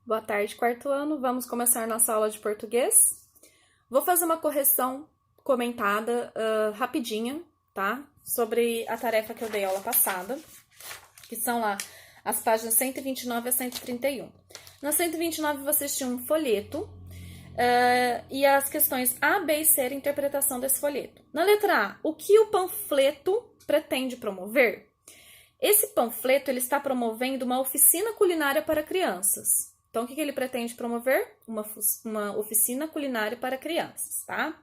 Boa tarde, quarto ano. Vamos começar nossa aula de português. Vou fazer uma correção comentada rapidinha, tá? Sobre a tarefa que eu dei aula passada, que são lá as páginas 129 a 131. Na 129 vocês tinham um folheto e as questões A, B e C era a interpretação desse folheto. Na letra A, o que o panfleto pretende promover? Esse panfleto ele está promovendo uma oficina culinária para crianças. Então, o que ele pretende promover? Uma oficina culinária para crianças, tá?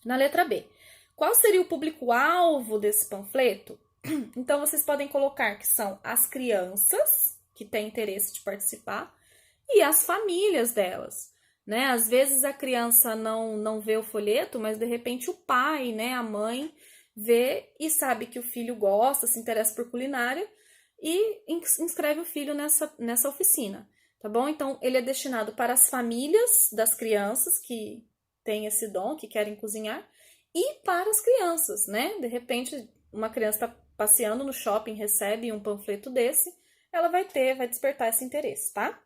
Na letra B, qual seria o público-alvo desse panfleto? Então, vocês podem colocar que são as crianças que têm interesse de participar e as famílias delas, né? Às vezes a criança não vê o folheto, mas de repente o pai, né, a mãe, vê e sabe que o filho gosta, se interessa por culinária e inscreve o filho nessa oficina. Tá bom? Então, ele é destinado para as famílias das crianças que têm esse dom, que querem cozinhar, e para as crianças, né? De repente, uma criança está passeando no shopping, recebe um panfleto desse, ela vai despertar esse interesse, tá?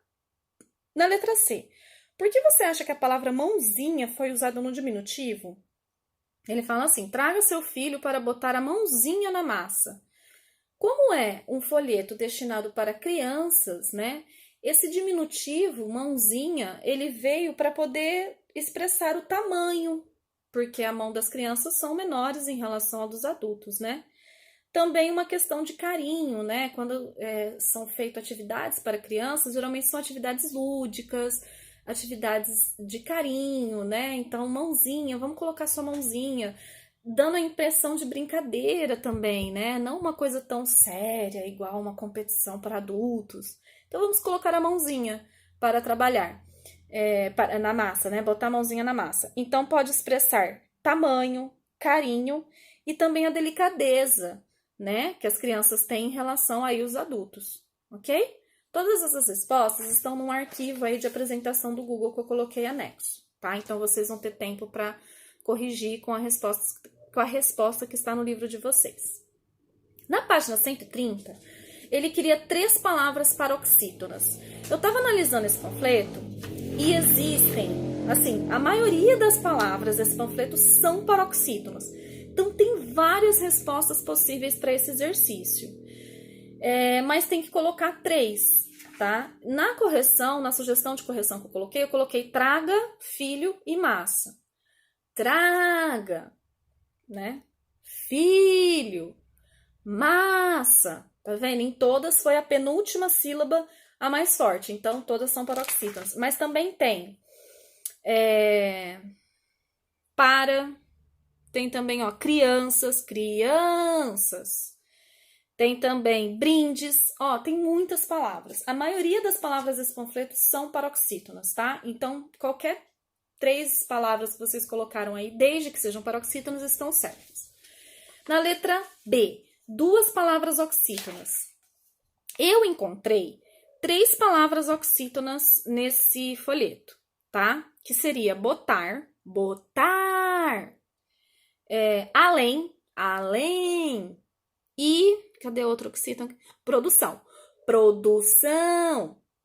Na letra C, por que você acha que a palavra mãozinha foi usada no diminutivo? Ele fala assim, traga seu filho para botar a mãozinha na massa. Como é um folheto destinado para crianças, né? Esse diminutivo, mãozinha, ele veio para poder expressar o tamanho, porque a mão das crianças são menores em relação ao dos adultos, né? Também uma questão de carinho, né? Quando são feitas atividades para crianças, geralmente são atividades lúdicas, atividades de carinho, né? Então, mãozinha, vamos colocar sua mãozinha, dando a impressão de brincadeira também, né? Não uma coisa tão séria, igual uma competição para adultos. Então, vamos colocar a mãozinha para trabalhar na massa, né? Botar a mãozinha na massa. Então, pode expressar tamanho, carinho e também a delicadeza, né? Que as crianças têm em relação aí aos adultos, ok? Todas essas respostas estão num arquivo aí de apresentação do Google que eu coloquei anexo, tá? Então, vocês vão ter tempo para corrigir com a resposta que está no livro de vocês. Na página 130, ele queria 3 palavras paroxítonas. Eu estava analisando esse panfleto e existem, assim, a maioria das palavras desse panfleto são paroxítonas. Então, tem várias respostas possíveis para esse exercício. Mas tem que colocar 3, tá? Na correção, na sugestão de correção que eu coloquei traga, filho e massa. Traga, né? Filho, massa. Tá vendo? Em todas foi a penúltima sílaba a mais forte. Então, todas são paroxítonas. Mas também tem para. Tem também, ó, crianças. Tem também brindes. Ó, tem muitas palavras. A maioria das palavras desse panfleto são paroxítonas, tá? Então, qualquer 3 palavras que vocês colocaram aí, desde que sejam paroxítonas, estão certas. Na letra B, 2 palavras oxítonas. Eu encontrei 3 palavras oxítonas nesse folheto, tá? Que seria botar, além, e, cadê outro oxítono? Produção.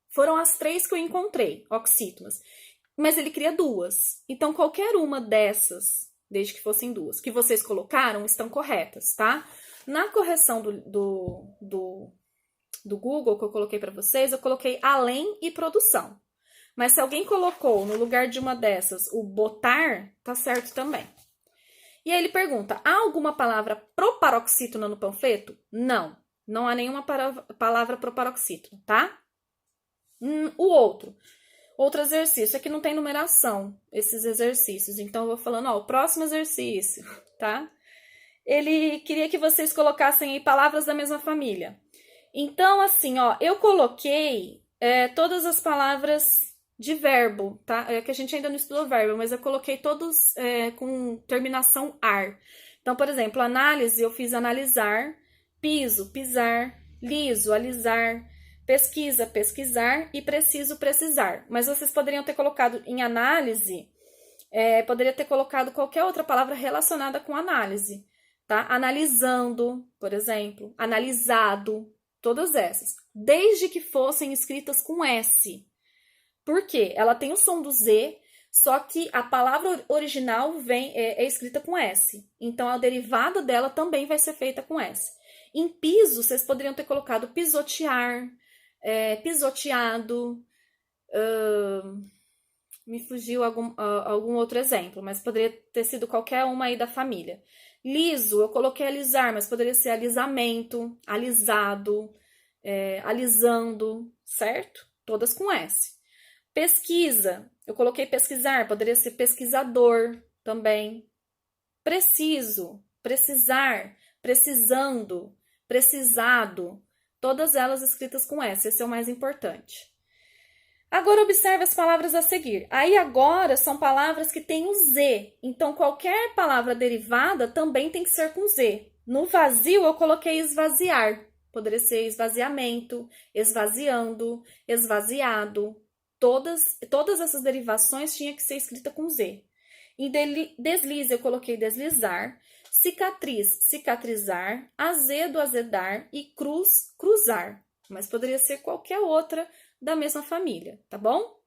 Foram as 3 que eu encontrei, oxítonas. Mas ele queria 2. Então, qualquer uma dessas, desde que fossem 2, que vocês colocaram, estão corretas, tá? Na correção do Google que eu coloquei para vocês, eu coloquei além e produção. Mas se alguém colocou no lugar de uma dessas o botar, tá certo também. E aí ele pergunta, há alguma palavra proparoxítona no panfleto? Não, não há nenhuma palavra proparoxítona, tá? Outro exercício, aqui não tem numeração, esses exercícios, então eu vou falando, ó, o próximo exercício, tá? Ele queria que vocês colocassem aí palavras da mesma família. Então, assim, ó, eu coloquei todas as palavras de verbo, tá? É que a gente ainda não estudou verbo, mas eu coloquei todos com terminação ar. Então, por exemplo, análise, eu fiz analisar, piso, pisar, liso, alisar, pesquisa, pesquisar e preciso, precisar. Mas vocês poderiam ter colocado em análise, poderia ter colocado qualquer outra palavra relacionada com análise, tá? Analisando, por exemplo, analisado, todas essas. Desde que fossem escritas com S, Por quê? Ela tem o som do Z, só que a palavra original é escrita com S. Então, a derivada dela também vai ser feita com S. Em piso, vocês poderiam ter colocado pisotear, pisoteado. Me fugiu algum outro exemplo, mas poderia ter sido qualquer uma aí da família. Liso, eu coloquei alisar, mas poderia ser alisamento, alisado, alisando, certo? Todas com S. Pesquisa, eu coloquei pesquisar, poderia ser pesquisador também. Preciso, precisar, precisando, precisado, todas elas escritas com S, esse é o mais importante. Agora observe as palavras a seguir. Aí agora são palavras que têm o Z, então qualquer palavra derivada também tem que ser com Z. No vazio eu coloquei esvaziar, poderia ser esvaziamento, esvaziando, esvaziado. Todas essas derivações tinham que ser escrita com Z. Em deslize eu coloquei deslizar, cicatriz, cicatrizar, azedo, azedar e cruz, cruzar. Mas poderia ser qualquer outra da mesma família, tá bom?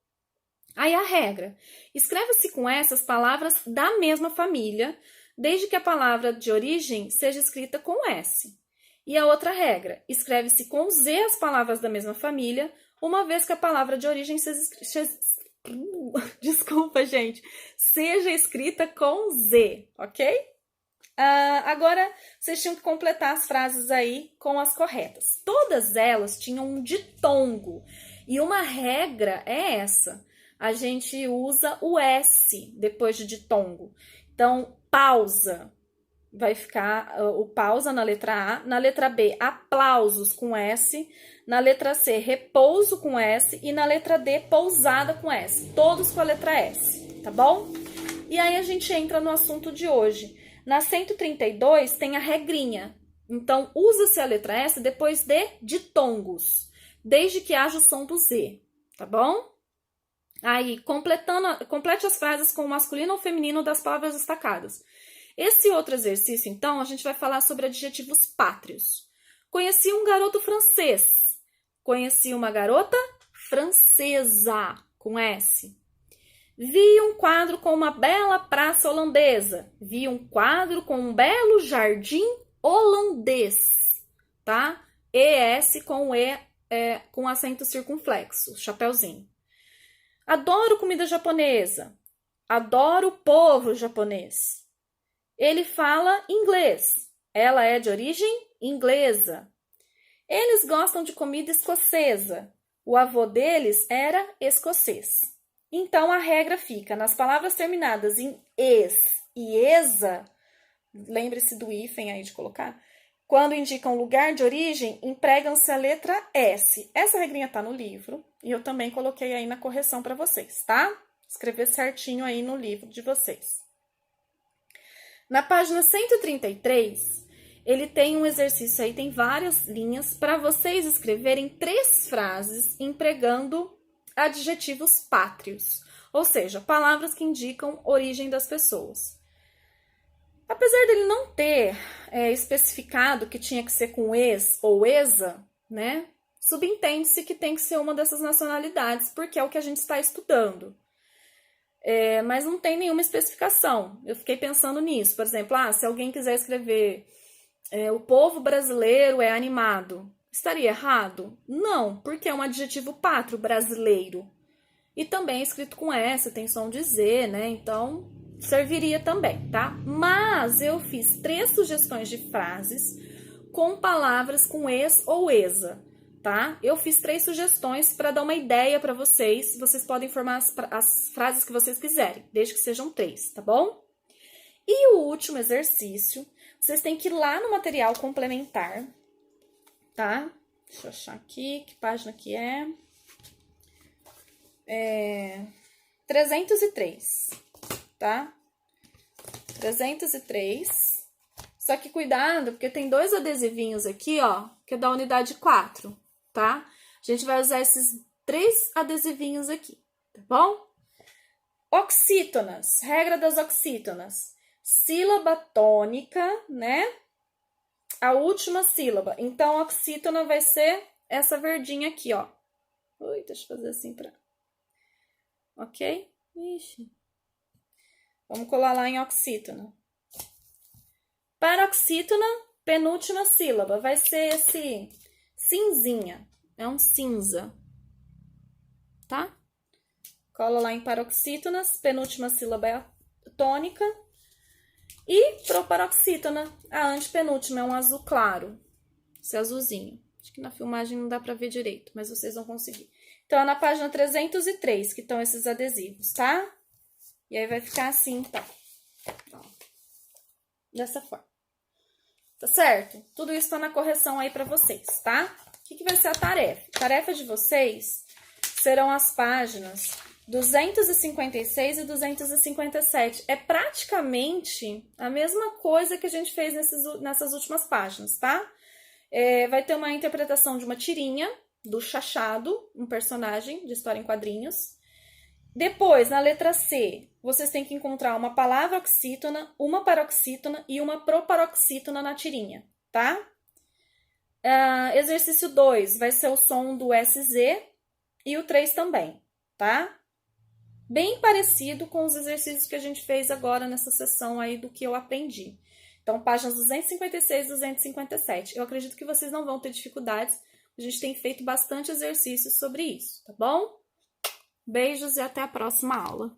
Aí a regra. Escreve-se com essas palavras da mesma família, desde que a palavra de origem seja escrita com S. E a outra regra. Escreve-se com Z as palavras da mesma família, uma vez que a palavra de origem seja escrita com Z, ok? Agora, vocês tinham que completar as frases aí com as corretas. Todas elas tinham um ditongo. E uma regra é essa. A gente usa o S depois de ditongo. Então, pausa. Vai ficar o pausa na letra A. Na letra B, aplausos com S. Na letra C, repouso com S. E na letra D, pousada com S. Todos com a letra S, tá bom? E aí a gente entra no assunto de hoje. Na 132 tem a regrinha. Então, usa-se a letra S depois de ditongos, desde que haja o som do Z, tá bom? Aí, complete as frases com o masculino ou feminino das palavras destacadas. Esse outro exercício, então, a gente vai falar sobre adjetivos pátrios. Conheci um garoto francês. Conheci uma garota francesa, com S. Vi um quadro com uma bela praça holandesa. Vi um quadro com um belo jardim holandês, tá? ES com E com acento circunflexo, chapeuzinho. Adoro comida japonesa. Adoro o povo japonês. Ele fala inglês. Ela é de origem inglesa. Eles gostam de comida escocesa. O avô deles era escocês. Então, a regra fica nas palavras terminadas em es e esa, lembre-se do hífen aí de colocar, quando indicam lugar de origem, empregam-se a letra S. Essa regrinha tá no livro e eu também coloquei aí na correção para vocês, tá? Escrever certinho aí no livro de vocês. Na página 133, ele tem um exercício aí, tem várias linhas para vocês escreverem 3 frases empregando adjetivos pátrios, ou seja, palavras que indicam origem das pessoas. Apesar dele não ter especificado que tinha que ser com ex ou exa, né? Subentende-se que tem que ser uma dessas nacionalidades, porque é o que a gente está estudando. Mas não tem nenhuma especificação. Eu fiquei pensando nisso. Por exemplo, se alguém quiser escrever o povo brasileiro é animado, estaria errado? Não, porque é um adjetivo pátrio brasileiro. E também é escrito com S, tem som de Z, né? Então, serviria também, tá? Mas eu fiz 3 sugestões de frases com palavras com es ou esa, tá? Eu fiz 3 sugestões para dar uma ideia para vocês. Vocês podem formar as frases que vocês quiserem, desde que sejam 3, tá bom? E o último exercício, vocês têm que ir lá no material complementar, tá? Deixa eu achar aqui, que página que é? 303, tá? 303. Só que cuidado, porque tem 2 adesivinhos aqui, ó, que é da unidade 4, tá? A gente vai usar esses 3 adesivinhos aqui, tá bom? Oxítonas, regra das oxítonas. Sílaba tônica, né? A última sílaba. Então, a oxítona vai ser essa verdinha aqui, ó. Ui, deixa eu fazer assim pra... ok? Ixi. Vamos colar lá em oxítona. Paroxítona, penúltima sílaba, vai ser esse cinzinha, é um cinza, tá? Cola lá em paroxítonas, penúltima sílaba é a tônica. E proparoxítona, a antepenúltima é um azul claro, esse azulzinho. Acho que na filmagem não dá pra ver direito, mas vocês vão conseguir. Então, é na página 303 que estão esses adesivos, tá? E aí vai ficar assim, tá? Ó, dessa forma. Tá certo? Tudo isso tá na correção aí pra vocês, tá? O que vai ser a tarefa? A tarefa de vocês serão as páginas 256 e 257. É praticamente a mesma coisa que a gente fez nessas últimas páginas, tá? Vai ter uma interpretação de uma tirinha do Chachado, um personagem de história em quadrinhos. Depois, na letra C, vocês têm que encontrar uma palavra oxítona, uma paroxítona e uma proparoxítona na tirinha, tá? Exercício 2 vai ser o som do SZ e o 3 também, tá? Bem parecido com os exercícios que a gente fez agora nessa sessão aí do que eu aprendi. Então, páginas 256 e 257. Eu acredito que vocês não vão ter dificuldades. A gente tem feito bastante exercícios sobre isso, tá bom? Beijos e até a próxima aula.